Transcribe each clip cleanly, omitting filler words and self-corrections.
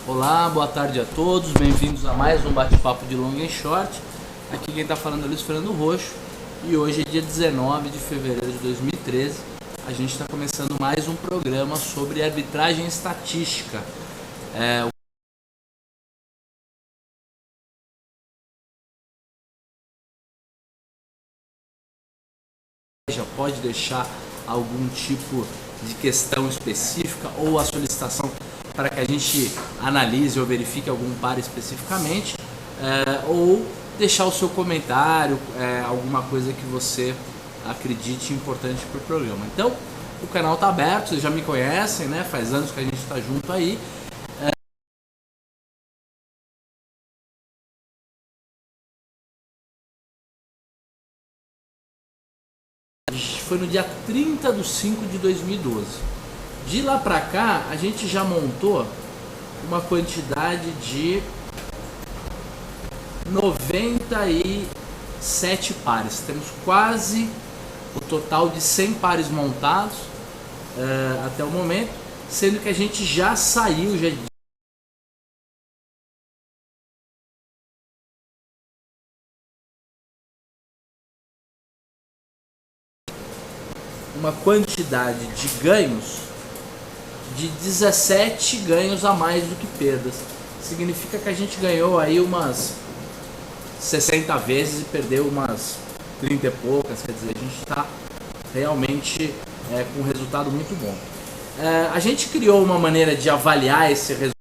Olá, boa tarde a todos, bem-vindos a mais um bate-papo de long and short. Aqui quem está falando é Luiz Fernando Roxo e hoje é dia 19 de fevereiro de 2013. A gente está começando mais um programa sobre arbitragem estatística. Já pode deixar algum tipo de questão específica ou a solicitação para que a gente analise ou verifique algum par especificamente, ou deixar o seu comentário, alguma coisa que você acredite importante para o programa. Então, o canal está aberto, vocês já me conhecem, né? Faz anos que a gente está junto aí. Foi no dia 30/5/2012. De lá para cá, a gente já montou uma quantidade de 97 pares. Temos quase o total de 100 pares montados até o momento, sendo que a gente já saiu de uma quantidade de ganhos de 17 ganhos a mais do que perdas. Significa que a gente ganhou aí umas 60 vezes e perdeu umas 30 e poucas. Quer dizer, a gente está realmente com um resultado muito bom. A gente criou uma maneira de avaliar esse resultado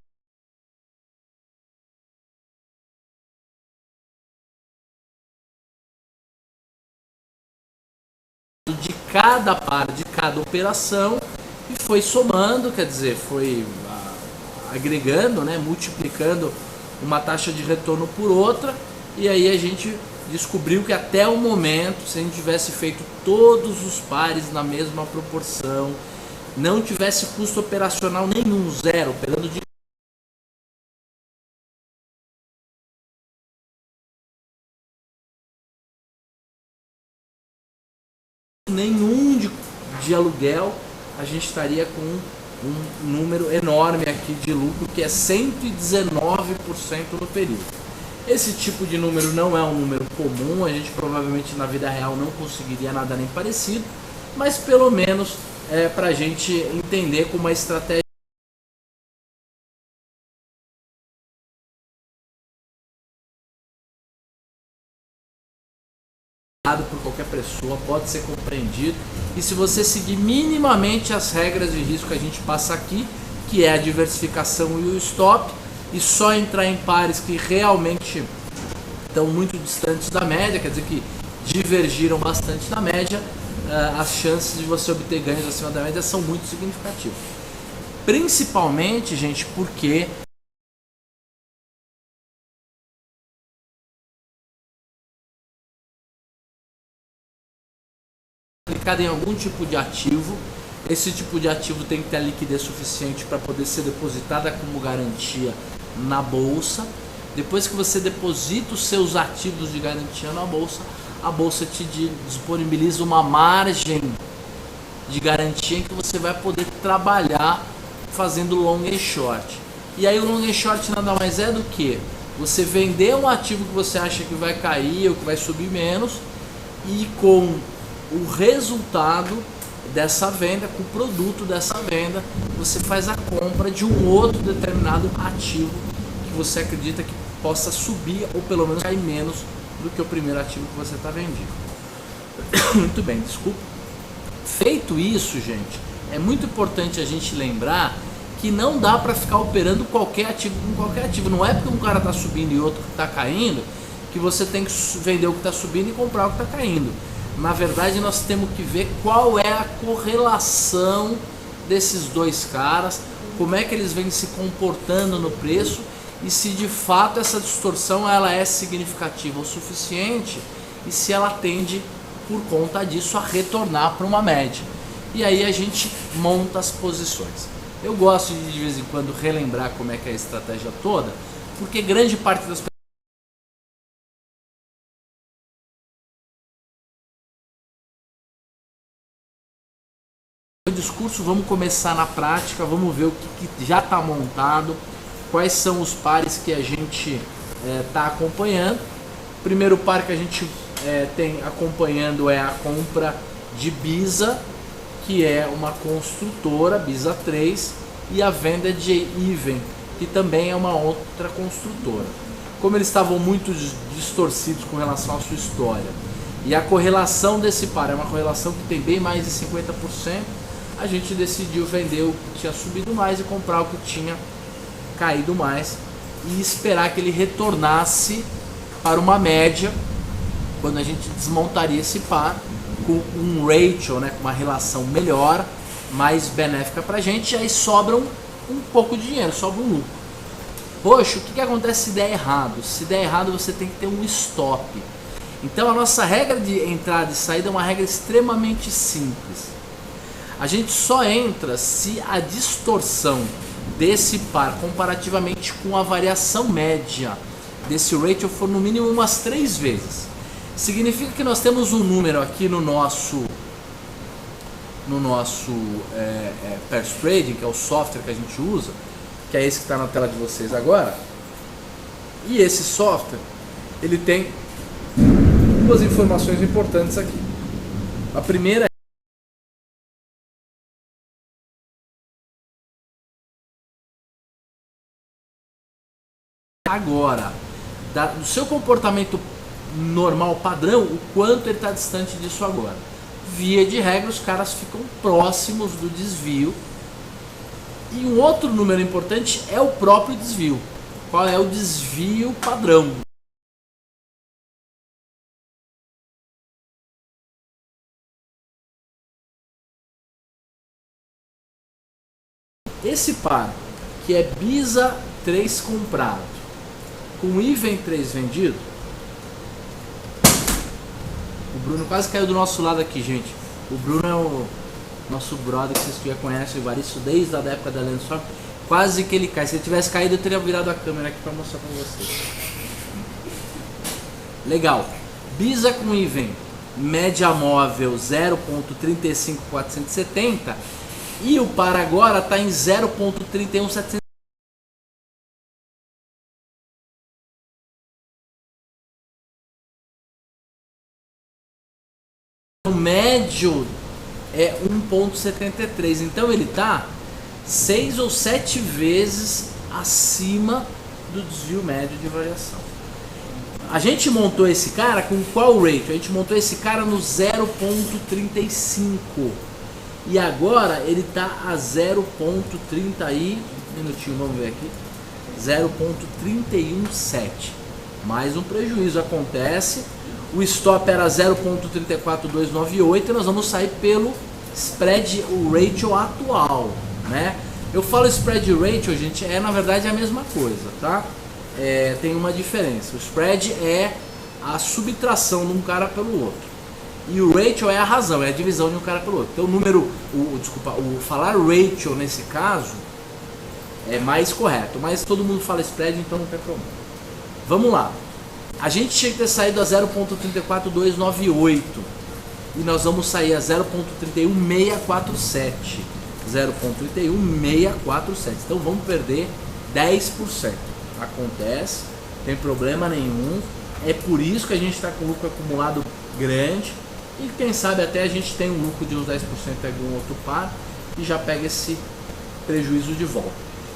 de cada par, de cada operação, e foi somando, quer dizer, foi agregando, né, multiplicando uma taxa de retorno por outra, e aí a gente descobriu que até o momento, se a gente tivesse feito todos os pares na mesma proporção, não tivesse custo operacional nenhum, zero, operando de nenhum de aluguel, a gente estaria com um número enorme aqui de lucro, que é 119% no período. Esse tipo de número não é um número comum, a gente provavelmente na vida real não conseguiria nada nem parecido, mas pelo menos para a gente entender como a estratégia por qualquer pessoa, pode ser compreendido, e se você seguir minimamente as regras de risco que a gente passa aqui, que é a diversificação e o stop, e só entrar em pares que realmente estão muito distantes da média, quer dizer que divergiram bastante da média, as chances de você obter ganhos acima da média são muito significativas. Principalmente, gente, porque aplicado em algum tipo de ativo, esse tipo de ativo tem que ter a liquidez suficiente para poder ser depositada como garantia na bolsa. Depois que você deposita os seus ativos de garantia na bolsa, a bolsa te disponibiliza uma margem de garantia em que você vai poder trabalhar fazendo long e short. E aí o long e short nada mais é do que você vender um ativo que você acha que vai cair ou que vai subir menos, e com o resultado dessa venda, com o produto dessa venda, você faz a compra de um outro determinado ativo que você acredita que possa subir ou pelo menos cair menos do que o primeiro ativo que você está vendendo. Muito bem, desculpa. Feito isso, gente, é muito importante a gente lembrar que não dá para ficar operando qualquer ativo com qualquer ativo. Não é porque um cara está subindo e outro que está caindo que você tem que vender o que está subindo e comprar o que está caindo. Na verdade, nós temos que ver qual é a correlação desses dois caras, como é que eles vêm se comportando no preço e se de fato essa distorção ela é significativa o suficiente e se ela tende, por conta disso, a retornar para uma média. E aí a gente monta as posições. Eu gosto de vez em quando relembrar como é que é a estratégia toda, porque grande parte das pessoas discurso, vamos começar na prática, vamos ver o que já está montado, quais são os pares que a gente está acompanhando. O primeiro par que a gente tem acompanhando é a compra de Bisa, que é uma construtora, Bisa 3, e a venda de Even, que também é uma outra construtora. Como eles estavam muito distorcidos com relação à sua história, e a correlação desse par é uma correlação que tem bem mais de 50%, a gente decidiu vender o que tinha subido mais e comprar o que tinha caído mais, e esperar que ele retornasse para uma média, quando a gente desmontaria esse par com um ratio, né, com uma relação melhor, mais benéfica para a gente, e aí sobra um pouco de dinheiro, sobra um lucro. Poxa, o que acontece se der errado? Se der errado, você tem que ter um stop. Então a nossa regra de entrada e saída é uma regra extremamente simples. A gente só entra se a distorção desse par comparativamente com a variação média desse ratio for no mínimo umas 3 vezes. Significa que nós temos um número aqui no nosso Pairs Trading, que é o software que a gente usa, que é esse que está na tela de vocês agora. E esse software, ele tem duas informações importantes aqui. A primeira é agora, do seu comportamento normal, padrão, o quanto ele está distante disso agora. Via de regra, os caras ficam próximos do desvio. E um outro número importante é o próprio desvio. Qual é o desvio padrão? Esse par, que é Bisa 3 comprado, com Even 3 vendido. O Bruno quase caiu do nosso lado aqui, gente. O Bruno é o nosso brother que vocês já conhecem, o Evaristo, desde a época da Landstorm. Quase que ele cai. Se ele tivesse caído, eu teria virado a câmera aqui para mostrar para vocês. Legal. Bisa com Even, média móvel 0.35470. E o par agora está em 0.31700. O médio é 1.73, então ele está 6 ou 7 vezes acima do desvio médio de variação. A gente montou esse cara com qual ratio? A gente montou esse cara no 0.35 e agora ele está a 0.30 aí, um minutinho, vamos ver aqui, 0.317. Mais um prejuízo acontece. O stop era 0.34298 e nós vamos sair pelo spread, o ratio atual, né? Eu falo spread ratio, gente, na verdade a mesma coisa, tá? Tem uma diferença. O spread é a subtração de um cara pelo outro e o ratio é a razão, é a divisão de um cara pelo outro. Então o falar ratio nesse caso é mais correto, mas todo mundo fala spread, então não tem problema. Vamos lá. A gente tinha que ter saído a 0.34298 e nós vamos sair a 0.31647. 0.31647. Então vamos perder 10%. Acontece, não tem problema nenhum. É por isso que a gente está com lucro acumulado grande e quem sabe até a gente tem um lucro de uns 10% em algum outro par e já pega esse prejuízo de volta.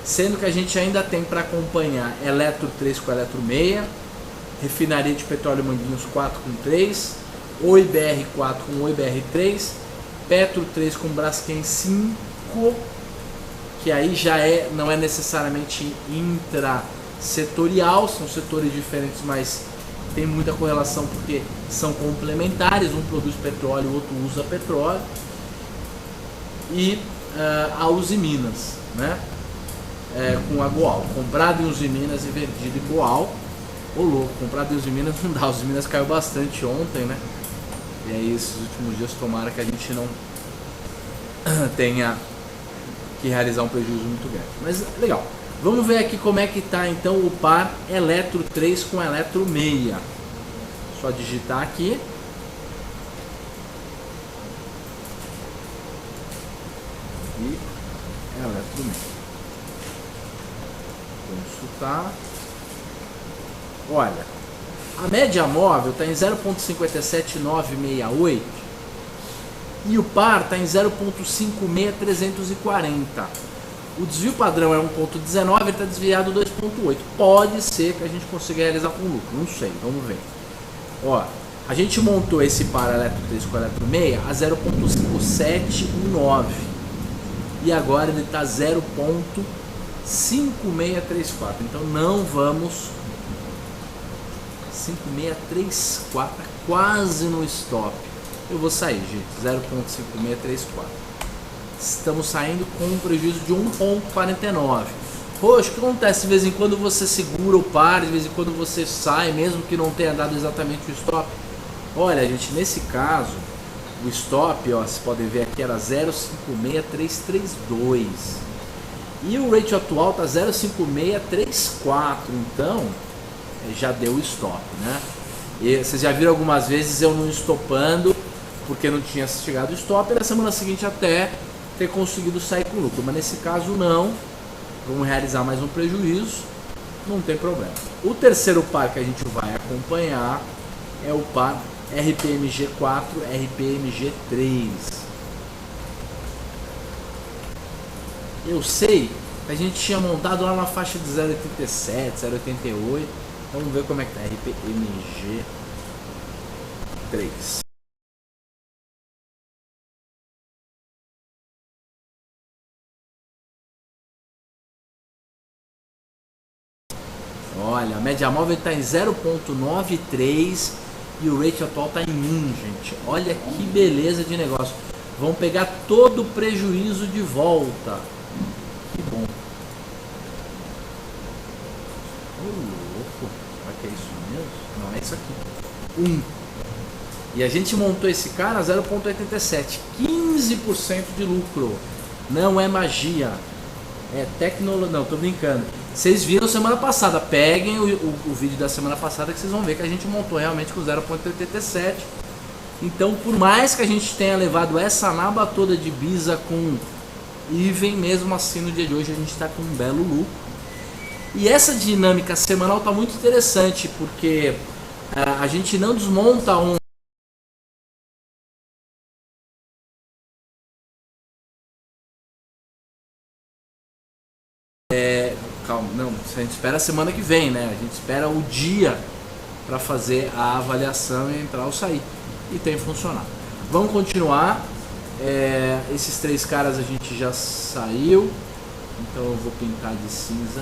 Sendo que a gente ainda tem para acompanhar Eletro 3 com Eletro 6, Refinaria de Petróleo Manguinhos 4 com 3, OIBR 4 com OIBR 3, Petro 3 com Braskem 5, que aí já não é necessariamente intrasetorial, são setores diferentes, mas tem muita correlação porque são complementares, um produz petróleo, o outro usa petróleo. E a Uzi Minas, né? Com a Goal, comprado em Uzi Minas e vendido em Goal. Ô louco, comprado em Uzi Minas não dá, Uzi Minas caiu bastante ontem, né? E aí esses últimos dias tomara que a gente não tenha que realizar um prejuízo muito grande. Mas legal, vamos ver aqui como é que tá então o par Eletro 3 com Eletro 6. Só digitar aqui. E Eletro 6. consultar. Olha, a média móvel está em 0,57968 e o par está em 0,56340. O desvio padrão é 1,19, ele está desviado 2,8. Pode ser que a gente consiga realizar com lucro, não sei, vamos ver. Ó, a gente montou esse par eletro 3 com eletro 6 a 0,5719 e agora ele está 0,5634. Então não vamos 5634, quase no stop. Eu vou sair, gente, 0,5634. Estamos saindo com um prejuízo de 1,49. Poxa, o que acontece? De vez em quando você segura o par, de vez em quando você sai, mesmo que não tenha dado exatamente o stop. Olha, gente, nesse caso, o stop, ó, vocês podem ver aqui, era 0,56332. E o ratio atual tá 0,5634, então já deu o stop, né? E vocês já viram algumas vezes eu não estopando porque não tinha chegado o stop, e na semana seguinte até ter conseguido sair com lucro, mas nesse caso não. Vamos realizar mais um prejuízo, não tem problema. O terceiro par que a gente vai acompanhar é o par RPMG4, RPMG3. Eu sei que a gente tinha montado lá na faixa de 0,87, 0,88. Vamos ver como é que tá RPMG3. Olha, a média móvel está em 0,93 e o rate atual está em 1, gente. Olha que beleza de negócio. Vão pegar todo o prejuízo de volta. Que bom. Ô, louco. Será que é isso mesmo? Não, é isso aqui. 1. E a gente montou esse cara a 0,87. 15% de lucro. Não é magia. É tecnologia. Não, tô brincando. Vocês viram semana passada, peguem o vídeo da semana passada que vocês vão ver que a gente montou realmente com 0,87. Então, por mais que a gente tenha levado essa naba toda de Bisa com even, mesmo assim no dia de hoje a gente está com um belo lucro. E essa dinâmica semanal está muito interessante, porque a gente não desmonta um calma, não, a gente espera a semana que vem, né? A gente espera o dia para fazer a avaliação e entrar ou sair. E tem funcionado. Vamos continuar. Esses três caras a gente já saiu. Então eu vou pintar de cinza.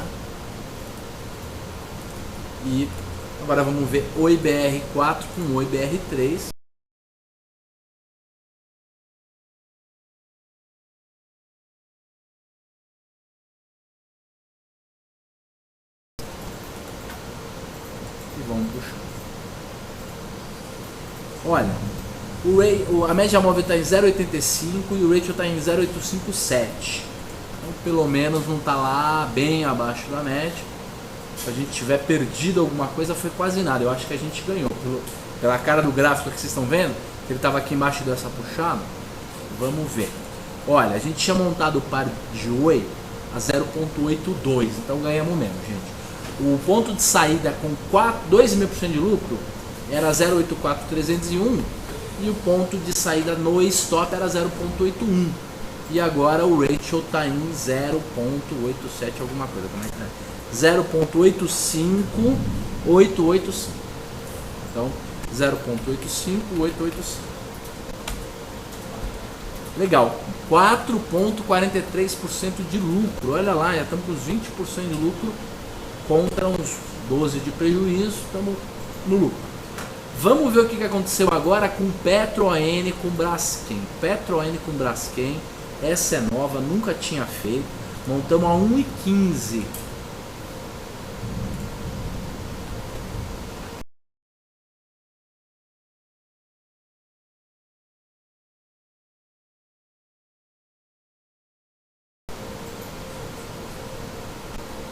E agora vamos ver o IBR4 com o IBR3. Vamos puxar. Olha, a média móvel está em 0,85 e o ratio está em 0,857. Então, pelo menos não está lá bem abaixo da média. Se a gente tiver perdido alguma coisa, foi quase nada. Eu acho que a gente ganhou. Pela cara do gráfico que vocês estão vendo, que ele estava aqui embaixo dessa puxada. Vamos ver. Olha, a gente tinha montado o par de Oi a 0,82. Então ganhamos mesmo, gente. O ponto de saída com 2,5% de lucro era 0,84301 e o ponto de saída no stop era 0,81. E agora o ratio está em 0,87 alguma coisa. Como é que é? 0,85885. Então 0,85885. Legal. 4,43% de lucro. Olha lá, já estamos com os 20% de lucro. Contra uns 12 de prejuízo, estamos no lucro. Vamos ver o que aconteceu agora com PetroON com Braskem. PetroON com Braskem, essa é nova, nunca tinha feito. Montamos a 1,15.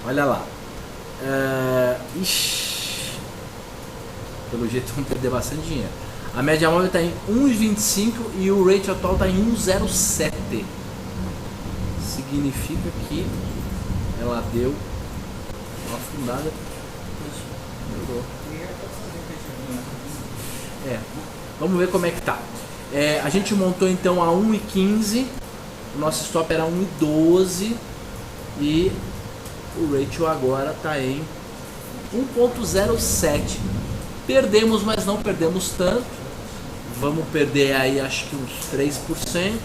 Olha lá. Pelo jeito vamos perder bastante dinheiro. A média móvel está em 1,25 e o rate atual está em 1,07. Significa que ela deu uma afundada. Melhorou. Vamos ver como é que tá. A gente montou então a 1,15, o nosso stop era 1,12 e o ratio agora está em 1,07. Perdemos, mas não perdemos tanto. Vamos perder aí acho que uns 3%.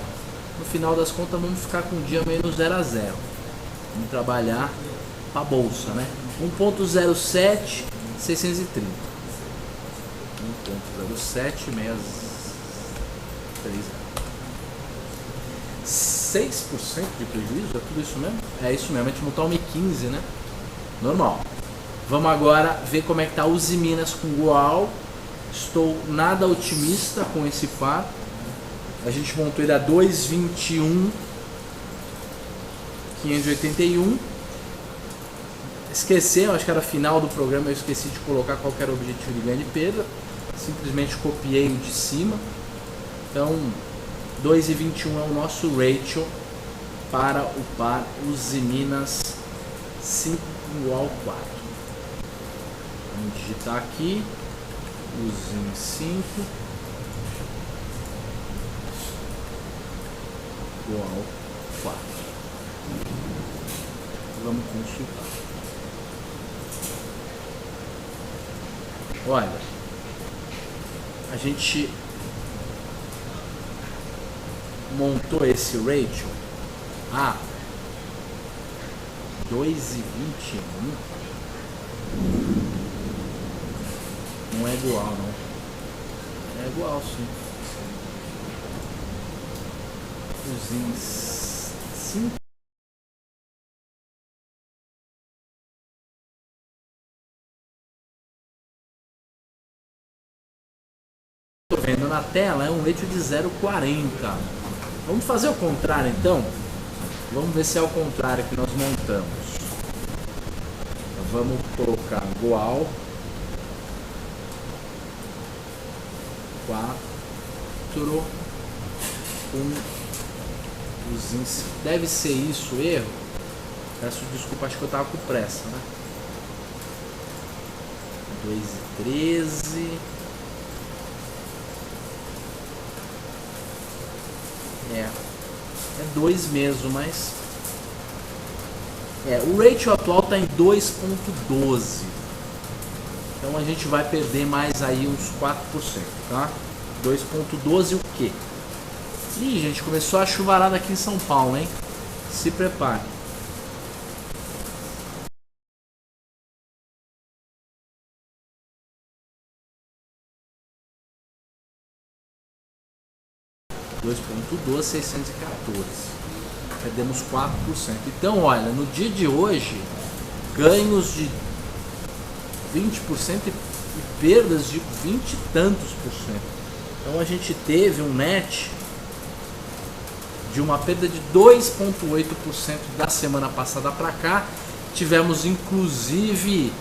No final das contas vamos ficar com o dia menos 0 a 0. Vamos trabalhar para a bolsa, né? 1,07, 630. 1,0763. 6% de prejuízo? É tudo isso mesmo? É isso mesmo, a gente montar 1,15, né? Normal. Vamos agora ver como é que tá Uzi Minas com Goal. Estou nada otimista com esse par. A gente montou ele a 2,21 581. Esqueci, acho que era final do programa, eu esqueci de colocar qual era o objetivo de ganho e perda. Simplesmente copiei o de cima. Então 2,21 é o nosso ratio para o par Uzi Minas 5 igual 4. Vamos digitar aqui Uzi 5 igual 4. Vamos consultar. Olha, a gente montou esse ratio a 2,21. Não é igual, não. É igual, sim. Os 5. Tô vendo na tela, é um ratio de 0,40. Vamos fazer o contrário, então? Vamos ver se é o contrário que nós montamos. Vamos colocar igual 4 deve ser isso o erro. Peço desculpa, acho que eu tava com pressa, né? 2,13. É 2 mesmo, mas o ratio atual está em 2,12. Então a gente vai perder mais aí uns 4%, tá? 2,12 o quê? Ih, gente, começou a chuvarada aqui em São Paulo, hein? Se prepare. $2,12, 614. Perdemos 4%. Então, olha, no dia de hoje, ganhos de 20% e perdas de 20 e tantos por cento. Então a gente teve um net de uma perda de 2,8% da semana passada para cá. Tivemos inclusive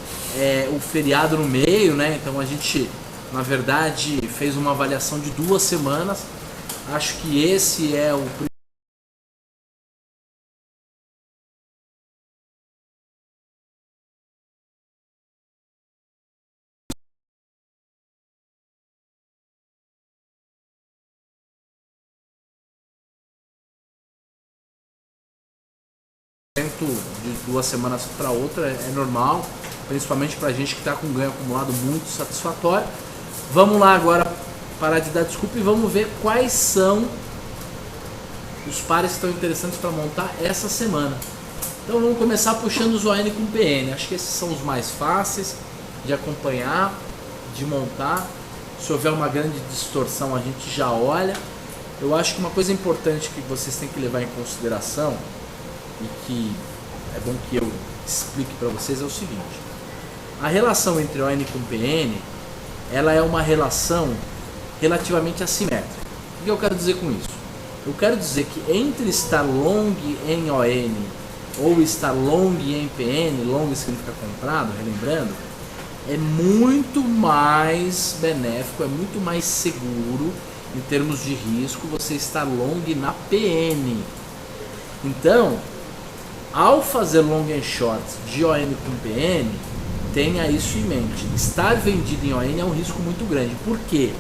o feriado no meio, né? Então a gente, na verdade, fez uma avaliação de 2 semanas. Acho que esse é o de 2 semanas para outra é normal, principalmente para a gente que está com ganho acumulado muito satisfatório. Vamos lá agora parar de dar desculpa e vamos ver quais são os pares que estão interessantes para montar essa semana. Então vamos começar puxando os ON com PN. Acho que esses são os mais fáceis de acompanhar, de montar. Se houver uma grande distorção a gente já olha. Eu acho que uma coisa importante que vocês têm que levar em consideração e que é bom que eu explique para vocês é o seguinte: a relação entre ON com PN, ela é uma relação relativamente assimétrica. O que eu quero dizer com isso? Eu quero dizer que entre estar long em ON ou estar long em PN, long significa comprado, relembrando, é muito mais benéfico, é muito mais seguro em termos de risco você estar long na PN. Então, Ao fazer long and short de ON com PN, tenha isso em mente. Estar vendido em ON é um risco muito grande. Por quê?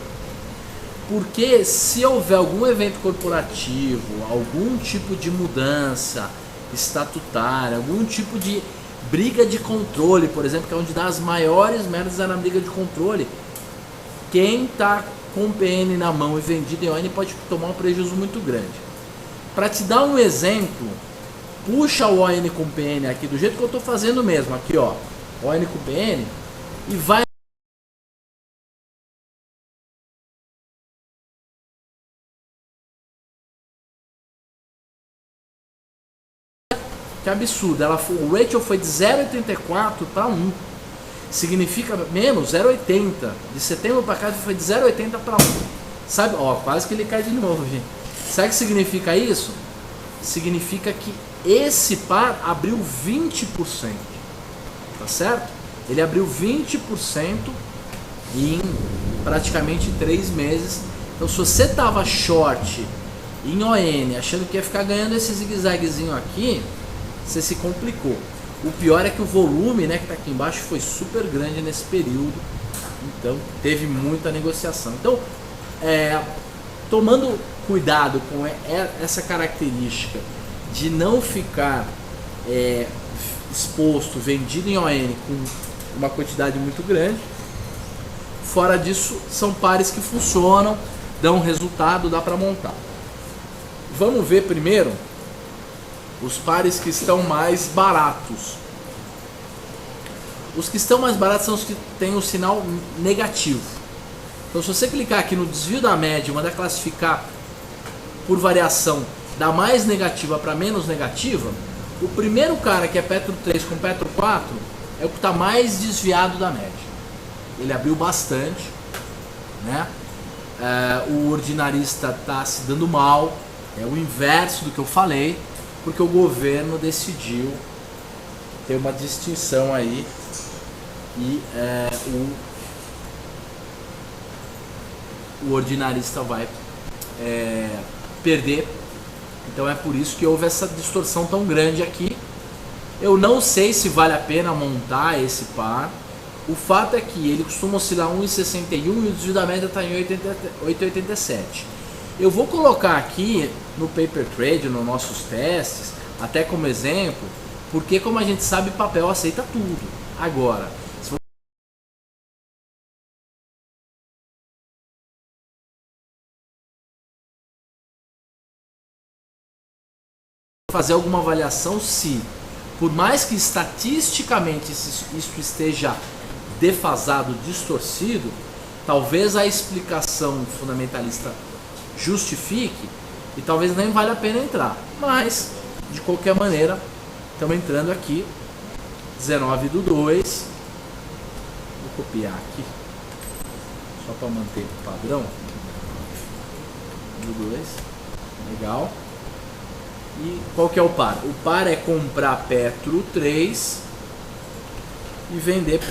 Porque se houver algum evento corporativo, algum tipo de mudança estatutária, algum tipo de briga de controle, por exemplo, que é onde dá as maiores merdas na briga de controle, quem está com o PN na mão e vendido em ON pode tomar um prejuízo muito grande. Para te dar um exemplo, puxa o ON com PN aqui, do jeito que eu estou fazendo mesmo, aqui ó, ON com PN, e vai. Que absurdo, o ratio foi de 0,84 para 1. Significa menos 0,80. De setembro para cá foi de 0,80 para 1. Sabe, ó, quase que ele cai de novo, gente. Sabe o que significa isso? Significa que esse par abriu 20%. Tá certo? Ele abriu 20% em praticamente 3 meses. Então se você tava short em ON, achando que ia ficar ganhando esse zigue-zaguezinho aqui, você se complicou. O pior é que o volume, né, que está aqui embaixo, foi super grande nesse período. Então teve muita negociação. Então, tomando cuidado com essa característica de não ficar exposto, vendido em ON com uma quantidade muito grande. Fora disso, são pares que funcionam, dão resultado, dá para montar. Vamos ver primeiro os pares que estão mais baratos. Os que estão mais baratos são os que têm o sinal negativo. Então se você clicar aqui no desvio da média e mandar classificar por variação da mais negativa para menos negativa, o primeiro cara, que é Petro 3 com Petro 4, é o que está mais desviado da média. Ele abriu bastante, né? O ordinarista está se dando mal, é o inverso do que eu falei, porque o governo decidiu ter uma distinção aí e o ordinarista vai perder. Então é por isso que houve essa distorção tão grande aqui. Eu não sei se vale a pena montar esse par. O fato é que ele costuma oscilar 1,61 e o desvio da média está em 8,87. Eu vou colocar aqui no Paper Trade, nos nossos testes, até como exemplo, porque como a gente sabe, papel aceita tudo. Agora, se você fazer alguma avaliação, se por mais que estatisticamente isso esteja defasado, distorcido, talvez a explicação fundamentalista justifique e talvez nem valha a pena entrar. Mas, de qualquer maneira, estamos entrando aqui, 19/2. Vou copiar aqui, só para manter o padrão. Do 2, legal. E qual que é o par? O par é comprar Petro 3 e vender Petro